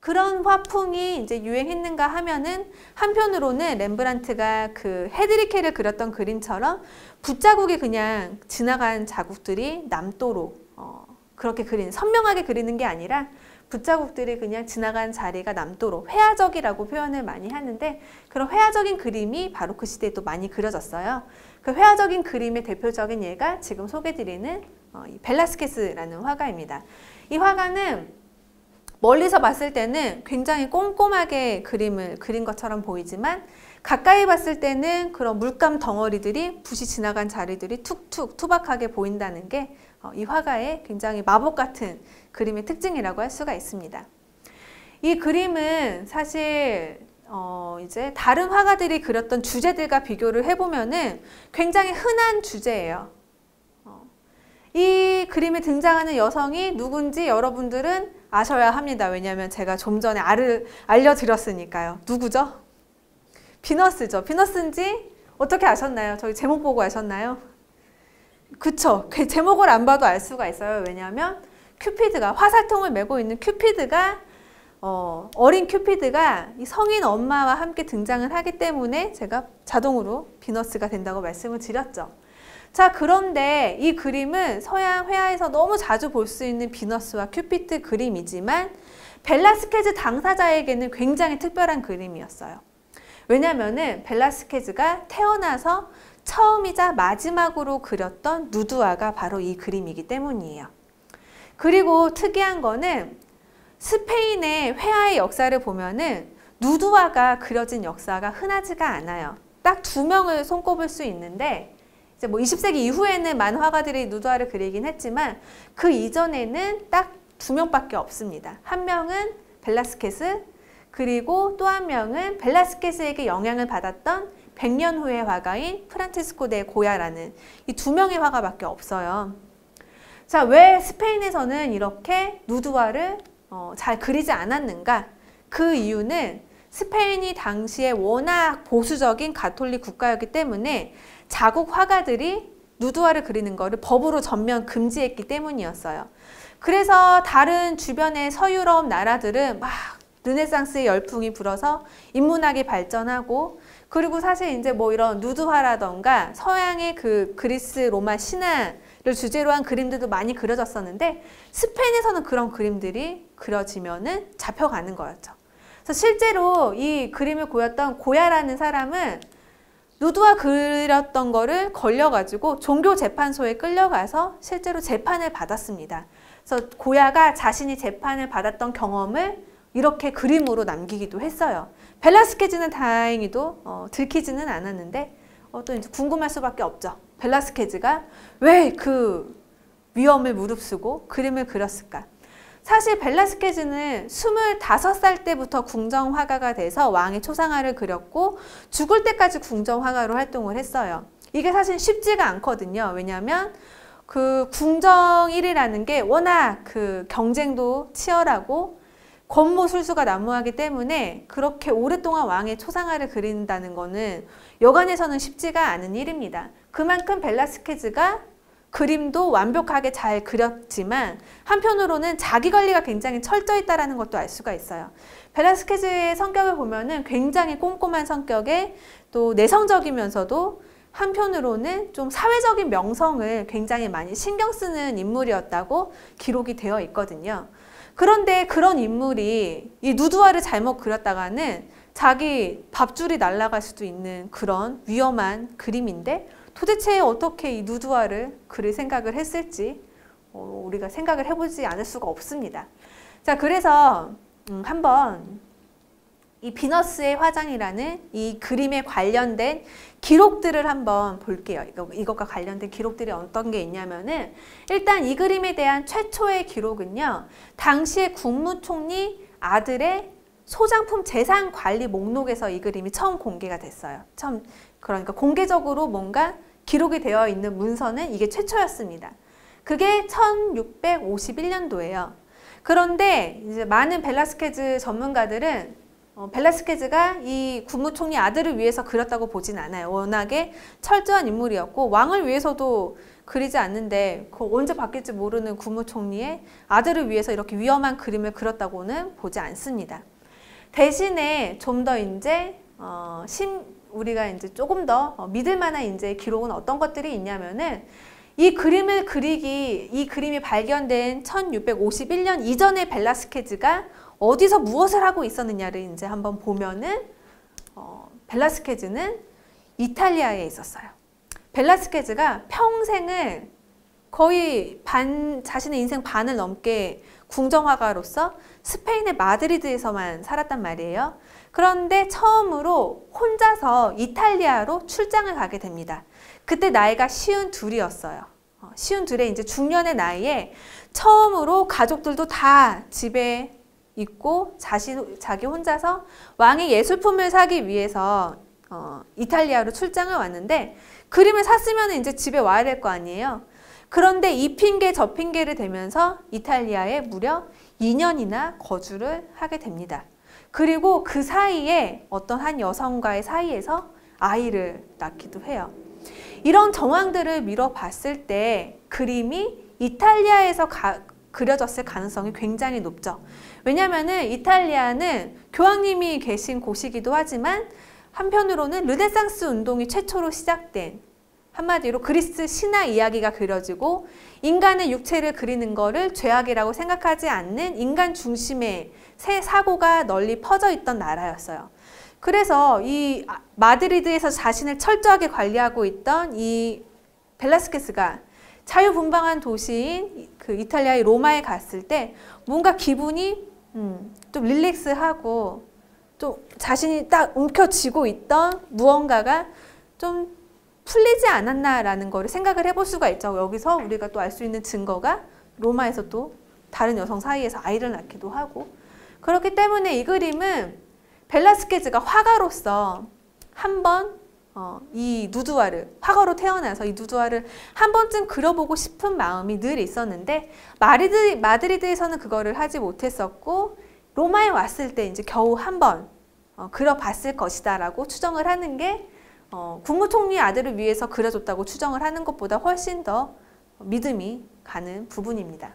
그런 화풍이 이제 유행했는가 하면은 한편으로는 렘브란트가 그 헤드리케를 그렸던 그림처럼 붓자국이 그냥 지나간 자국들이 남도록 그렇게 선명하게 그리는 게 아니라 붓자국들이 그냥 지나간 자리가 남도록 회화적이라고 표현을 많이 하는데, 그런 회화적인 그림이 바로크 시대에 또 많이 그려졌어요. 그 회화적인 그림의 대표적인 예가 지금 소개드리는 벨라스케스라는 화가입니다. 이 화가는 멀리서 봤을 때는 굉장히 꼼꼼하게 그림을 그린 것처럼 보이지만 가까이 봤을 때는 그런 물감 덩어리들이 붓이 지나간 자리들이 툭툭 투박하게 보인다는 게 이 화가의 굉장히 마법 같은 그림의 특징이라고 할 수가 있습니다. 이 그림은 사실 이제 다른 화가들이 그렸던 주제들과 비교를 해보면은 굉장히 흔한 주제예요. 이 그림에 등장하는 여성이 누군지 여러분들은 아셔야 합니다. 왜냐하면 제가 좀 전에 알려드렸으니까요. 누구죠? 비너스죠. 비너스인지 어떻게 아셨나요? 저희 제목 보고 아셨나요? 그쵸. 그 제목을 안 봐도 알 수가 있어요. 왜냐하면 큐피드가, 화살통을 메고 있는 큐피드가 어린 큐피드가 이 성인 엄마와 함께 등장을 하기 때문에 제가 자동으로 비너스가 된다고 말씀을 드렸죠. 자, 그런데 이 그림은 서양 회화에서 너무 자주 볼 수 있는 비너스와 큐피드 그림이지만 벨라스케즈 당사자에게는 굉장히 특별한 그림이었어요. 왜냐면은 벨라스케즈가 태어나서 처음이자 마지막으로 그렸던 누드화가 바로 이 그림이기 때문이에요. 그리고 특이한 거는 스페인의 회화의 역사를 보면은 누드화가 그려진 역사가 흔하지가 않아요. 딱 2명을 손꼽을 수 있는데, 이제 뭐 20세기 이후에는 많은 화가들이 누드화를 그리긴 했지만 그 이전에는 딱 2명밖에 없습니다. 한 명은 벨라스케스, 그리고 또 한 명은 벨라스케스에게 영향을 받았던 100년 후의 화가인 프란체스코 데 고야라는 이 2명의 화가밖에 없어요. 자, 왜 스페인에서는 이렇게 누드화를 잘 그리지 않았는가? 그 이유는 스페인이 당시에 워낙 보수적인 가톨릭 국가였기 때문에 자국 화가들이 누드화를 그리는 것을 법으로 전면 금지했기 때문이었어요. 그래서 다른 주변의 서유럽 나라들은 막 르네상스의 열풍이 불어서 인문학이 발전하고, 그리고 사실 이제 뭐 이런 누드화라던가 서양의 그 그리스 로마 신화를 주제로 한 그림들도 많이 그려졌었는데 스페인에서는 그런 그림들이 그려지면은 잡혀가는 거였죠. 그래서 실제로 이 그림을 그렸던 고야라는 사람은 누드화 그렸던 거를 걸려가지고 종교재판소에 끌려가서 실제로 재판을 받았습니다. 그래서 고야가 자신이 재판을 받았던 경험을 이렇게 그림으로 남기기도 했어요. 벨라스케즈는 다행히도 들키지는 않았는데 또 이제 궁금할 수밖에 없죠. 벨라스케즈가 왜 그 위험을 무릅쓰고 그림을 그렸을까? 사실 벨라스케즈는 25살 때부터 궁정화가가 돼서 왕의 초상화를 그렸고 죽을 때까지 궁정화가로 활동을 했어요. 이게 사실 쉽지가 않거든요. 왜냐하면 그 궁정일이라는 게 워낙 그 경쟁도 치열하고 권모술수가 난무하기 때문에 그렇게 오랫동안 왕의 초상화를 그린다는 거는 여간에서는 쉽지가 않은 일입니다. 그만큼 벨라스케즈가 그림도 완벽하게 잘 그렸지만 한편으로는 자기 관리가 굉장히 철저했다는 것도 알 수가 있어요. 벨라스케즈의 성격을 보면은 굉장히 꼼꼼한 성격에 또 내성적이면서도 한편으로는 좀 사회적인 명성을 굉장히 많이 신경 쓰는 인물이었다고 기록이 되어 있거든요. 그런데 그런 인물이 이 누드화를 잘못 그렸다가는 자기 밥줄이 날아갈 수도 있는 그런 위험한 그림인데 도대체 어떻게 이 누드화를 그릴 생각을 했을지 우리가 생각을 해보지 않을 수가 없습니다. 자, 그래서 한번 이 비너스의 화장이라는 이 그림에 관련된 기록들을 한번 볼게요. 이것과 관련된 기록들이 어떤 게 있냐면은 일단 이 그림에 대한 최초의 기록은요. 당시의 국무총리 아들의 소장품 재산 관리 목록에서 이 그림이 처음 공개가 됐어요. 그러니까 공개적으로 뭔가 기록이 되어 있는 문서는 이게 최초였습니다. 그게 1651년도예요. 그런데 이제 많은 벨라스케즈 전문가들은 벨라스케즈가 이 국무총리 아들을 위해서 그렸다고 보진 않아요. 워낙에 철저한 인물이었고 왕을 위해서도 그리지 않는데 그 언제 바뀔지 모르는 국무총리의 아들을 위해서 이렇게 위험한 그림을 그렸다고는 보지 않습니다. 대신에 좀 더 이제 우리가 이제 조금 더 믿을 만한 이제 기록은 어떤 것들이 있냐면은 이 그림이 발견된 1651년 이전에 벨라스케즈가 어디서 무엇을 하고 있었느냐를 이제 한번 보면은 벨라스케즈는 이탈리아에 있었어요. 벨라스케즈가 평생을 거의 자신의 인생 반을 넘게 궁정화가로서 스페인의 마드리드에서만 살았단 말이에요. 그런데 처음으로 혼자서 이탈리아로 출장을 가게 됩니다. 그때 나이가 52이었어요. 52의 이제 중년의 나이에 처음으로 가족들도 다 집에 있고 자기 혼자서 왕의 예술품을 사기 위해서 이탈리아로 출장을 왔는데 그림을 샀으면 이제 집에 와야 될 거 아니에요. 그런데 이 핑계 저 핑계를 대면서 이탈리아에 무려 2년이나 거주를 하게 됩니다. 그리고 그 사이에 어떤 한 여성과의 사이에서 아이를 낳기도 해요. 이런 정황들을 미뤄봤을 때 그림이 이탈리아에서 그려졌을 가능성이 굉장히 높죠. 왜냐하면 이탈리아는 교황님이 계신 곳이기도 하지만 한편으로는 르네상스 운동이 최초로 시작된, 한마디로 그리스 신화 이야기가 그려지고 인간의 육체를 그리는 것을 죄악이라고 생각하지 않는 인간 중심의 새 사고가 널리 퍼져 있던 나라였어요. 그래서 이 마드리드에서 자신을 철저하게 관리하고 있던 이 벨라스케스가 자유분방한 도시인 그 이탈리아의 로마에 갔을 때 뭔가 기분이 좀 릴렉스하고 좀 자신이 딱 움켜쥐고 있던 무언가가 좀 풀리지 않았나라는 거를 생각을 해볼 수가 있죠. 여기서 우리가 또 알 수 있는 증거가 로마에서 또 다른 여성 사이에서 아이를 낳기도 하고, 그렇기 때문에 이 그림은 벨라스케즈가 화가로서 한번 이 누드화를, 화가로 태어나서 이 누드화를 한 번쯤 그려보고 싶은 마음이 늘 있었는데 마드리드에서는 그거를 하지 못했었고 로마에 왔을 때 이제 겨우 한 번 그려봤을 것이다 라고 추정을 하는 게 국무총리의 아들을 위해서 그려줬다고 추정을 하는 것보다 훨씬 더 믿음이 가는 부분입니다.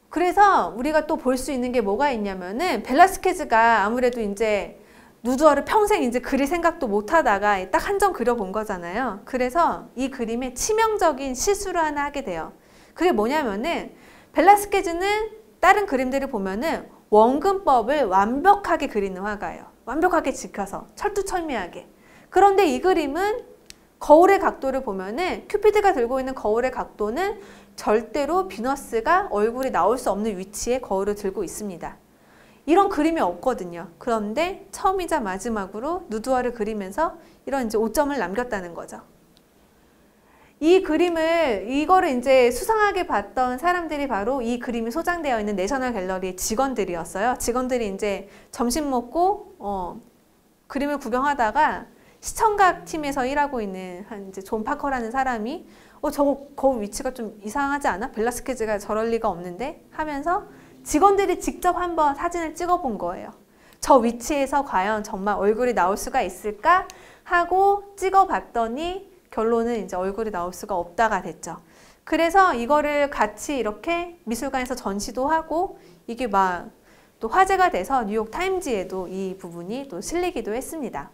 그래서 우리가 또 볼 수 있는 게 뭐가 있냐면은 벨라스케즈가 아무래도 이제 누드화를 평생 이제 그릴 생각도 못 하다가 딱 한 점 그려본 거잖아요. 그래서 이 그림에 치명적인 실수를 하나 하게 돼요. 그게 뭐냐면은 벨라스케즈는 다른 그림들을 보면은 원근법을 완벽하게 그리는 화가예요. 완벽하게 지켜서 철두철미하게. 그런데 이 그림은 거울의 각도를 보면은 큐피드가 들고 있는 거울의 각도는 절대로 비너스가 얼굴이 나올 수 없는 위치에 거울을 들고 있습니다. 이런 그림이 없거든요. 그런데 처음이자 마지막으로 누드화를 그리면서 이런 이제 오점을 남겼다는 거죠. 이 그림을, 이거를 이제 수상하게 봤던 사람들이 바로 이 그림이 소장되어 있는 내셔널 갤러리의 직원들이었어요. 직원들이 이제 점심 먹고 그림을 구경하다가 시청각 팀에서 일하고 있는 한 이제 존 파커라는 사람이 저거 거울 위치가 좀 이상하지 않아? 벨라스케즈가 저럴 리가 없는데? 하면서 직원들이 직접 한번 사진을 찍어 본 거예요. 저 위치에서 과연 정말 얼굴이 나올 수가 있을까? 하고 찍어 봤더니 결론은 이제 얼굴이 나올 수가 없다가 됐죠. 그래서 이거를 같이 이렇게 미술관에서 전시도 하고 이게 막 또 화제가 돼서 뉴욕 타임즈에도 이 부분이 또 실리기도 했습니다.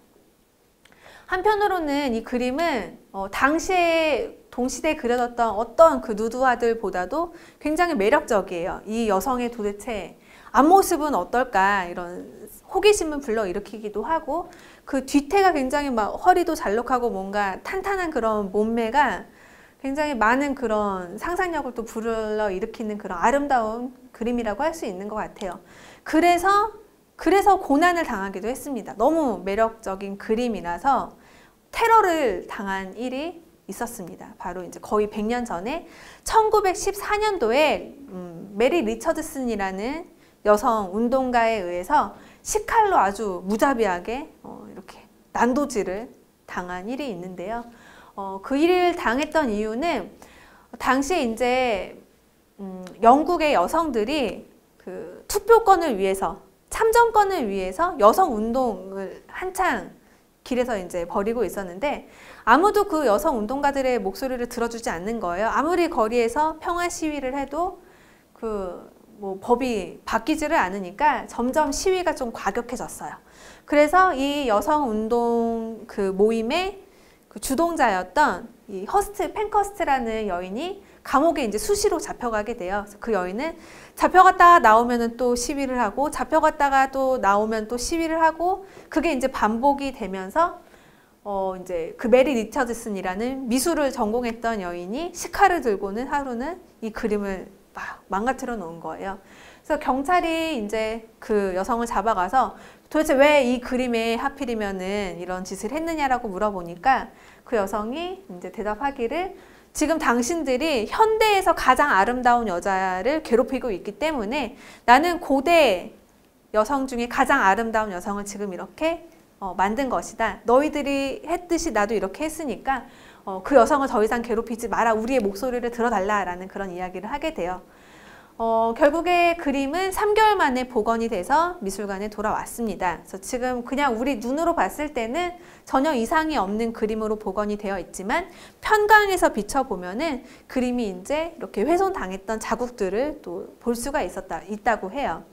한편으로는 이 그림은 당시에 동시대에 그려졌던 어떤 그 누드화들보다도 굉장히 매력적이에요. 이 여성의 도대체 앞모습은 어떨까 이런 호기심을 불러일으키기도 하고 그 뒤태가 굉장히 막 허리도 잘록하고 뭔가 탄탄한 그런 몸매가 굉장히 많은 그런 상상력을 또 불러일으키는 그런 아름다운 그림이라고 할 수 있는 것 같아요. 그래서 고난을 당하기도 했습니다. 너무 매력적인 그림이라서 테러를 당한 일이 있었습니다. 바로 이제 거의 100년 전에 1914년도에 메리 리처드슨이라는 여성 운동가에 의해서 식칼로 아주 무자비하게 이렇게 난도질을 당한 일이 있는데요. 그 일을 당했던 이유는 당시에 이제 영국의 여성들이 그 투표권을 위해서 참정권을 위해서 여성 운동을 한창 길에서 이제 벌이고 있었는데 아무도 그 여성 운동가들의 목소리를 들어주지 않는 거예요. 아무리 거리에서 평화 시위를 해도 법이 바뀌지를 않으니까 점점 시위가 좀 과격해졌어요. 그래서 이 여성 운동 모임의 주동자였던 이 펜커스트라는 여인이 감옥에 이제 수시로 잡혀가게 돼요. 그래서 그 여인은 잡혀갔다가 나오면은 또 시위를 하고 잡혀갔다가 또 나오면 또 시위를 하고 그게 이제 반복이 되면서 이제 그 메리 리처드슨이라는 미술을 전공했던 여인이 시카를 들고는 하루는 이 그림을 막 망가뜨려 놓은 거예요. 그래서 경찰이 이제 그 여성을 잡아가서 도대체 왜 이 그림에 하필이면은 이런 짓을 했느냐라고 물어보니까 그 여성이 이제 대답하기를 지금 당신들이 현대에서 가장 아름다운 여자를 괴롭히고 있기 때문에 나는 고대 여성 중에 가장 아름다운 여성을 지금 이렇게 만든 것이다. 너희들이 했듯이 나도 이렇게 했으니까 그 여성을 더 이상 괴롭히지 마라. 우리의 목소리를 들어달라라는 그런 이야기를 하게 돼요. 결국에 그림은 3개월 만에 복원이 돼서 미술관에 돌아왔습니다. 그래서 지금 그냥 우리 눈으로 봤을 때는 전혀 이상이 없는 그림으로 복원이 되어 있지만 편광에서 비춰보면은 그림이 이제 이렇게 훼손당했던 자국들을 또 볼 수가 있다고 해요.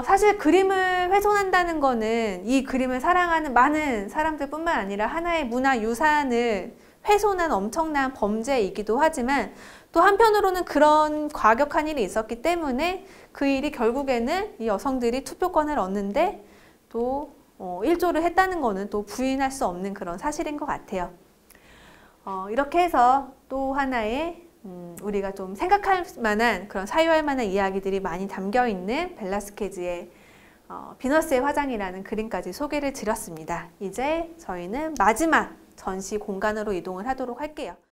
사실 그림을 훼손한다는 거는 이 그림을 사랑하는 많은 사람들뿐만 아니라 하나의 문화유산을 훼손한 엄청난 범죄이기도 하지만 또 한편으로는 그런 과격한 일이 있었기 때문에 그 일이 결국에는 이 여성들이 투표권을 얻는데 또 일조를 했다는 거는 또 부인할 수 없는 그런 사실인 것 같아요. 이렇게 해서 또 하나의 우리가 좀 생각할 만한 그런 사유할 만한 이야기들이 많이 담겨 있는 벨라스케즈의 비너스의 화장이라는 그림까지 소개를 드렸습니다. 이제 저희는 마지막 전시 공간으로 이동을 하도록 할게요.